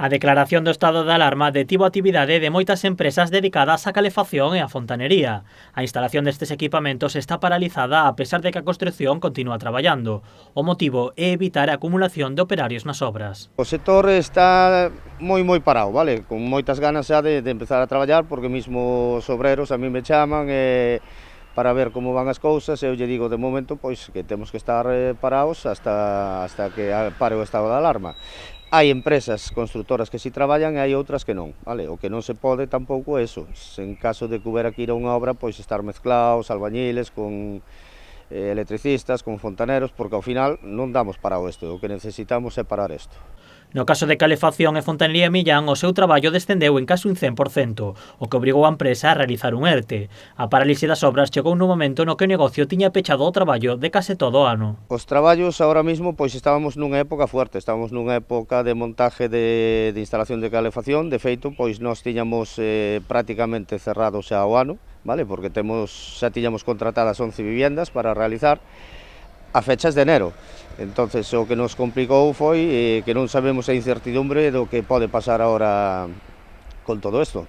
A declaración do estado de alarma detivo a actividade de moitas empresas dedicadas á calefacción e á fontanería. A instalación destes equipamentos está paralizada a pesar de que a construción continúa traballando. O motivo é evitar a acumulación de operarios nas obras. O sector está moi parado, vale? Con moitas ganas xa de empezar a traballar, porque mesmo os obreros a mí me chaman para ver como van as cousas, e eu lle digo de momento pois que temos que estar parados hasta que pare o estado de alarma. Hai empresas constructoras que si traballan e hai outras que non, vale? O que non se pode tampouco é eso, en caso de que houbera que ir a unha obra, pois estar mezclados, albañiles, con electricistas, con fontaneros, porque ao final non damos para isto, o que necesitamos é parar isto. No caso de calefacción e fontanería Millán, o seu traballo descendeu en case un 100%, o que obrigou a empresa a realizar un ERTE. A parálise das obras chegou nun momento no que o negocio tiña pechado o traballo de case todo o ano. Os traballos agora mesmo, pois estábamos nunha época fuerte, estábamos nunha época de montaje de instalación de calefacción. De feito, pois nós tiñamos prácticamente cerrado xa o ano, vale? Porque xa tiñamos contratadas 11 viviendas para realizar a fechas de enero. Entonces o que nos complicou foi que non sabemos a incertidumbre do que pode pasar agora con todo isto.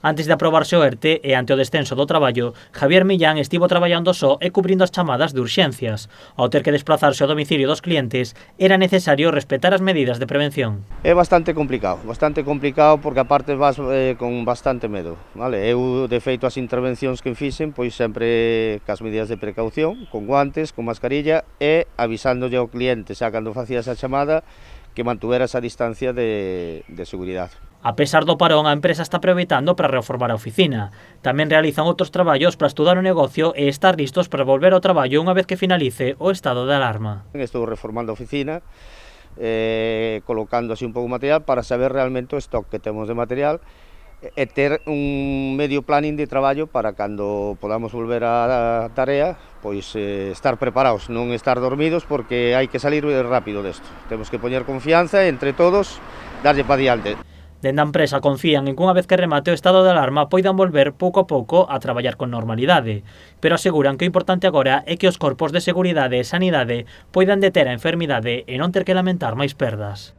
Antes de aprobarse o ERTE e ante o descenso do traballo, Javier Millán estivo traballando só e cubrindo as chamadas de urxencias. Ao ter que desplazarse ao domicilio dos clientes, era necesario respetar as medidas de prevención. É bastante complicado porque aparte vas con bastante medo, vale? Eu, de feito, as intervencións que fixen, pois sempre cas medidas de precaución, con guantes, con mascarilla e avisándolle ao cliente xa cando facía esa chamada que mantuvera esa distancia de seguridade. A pesar do parón, a empresa está aproveitando para reformar a oficina. Tamén realizan outros traballos para estudar o negocio e estar listos para volver ao traballo unha vez que finalice o estado de alarma. Estou reformando a oficina, colocando así un pouco de material para saber realmente o stock que temos de material e ter un medio planning de traballo para cando podamos volver á tarea, pois estar preparados, non estar dormidos, porque hai que salir rápido desto. Temos que poñer confianza e entre todos darlle para diante. Dende a empresa confían en que unha vez que remate o estado de alarma poidan volver pouco a pouco a traballar con normalidade, pero aseguran que o importante agora é que os corpos de seguridade e sanidade poidan deter a enfermidade e non ter que lamentar máis perdas.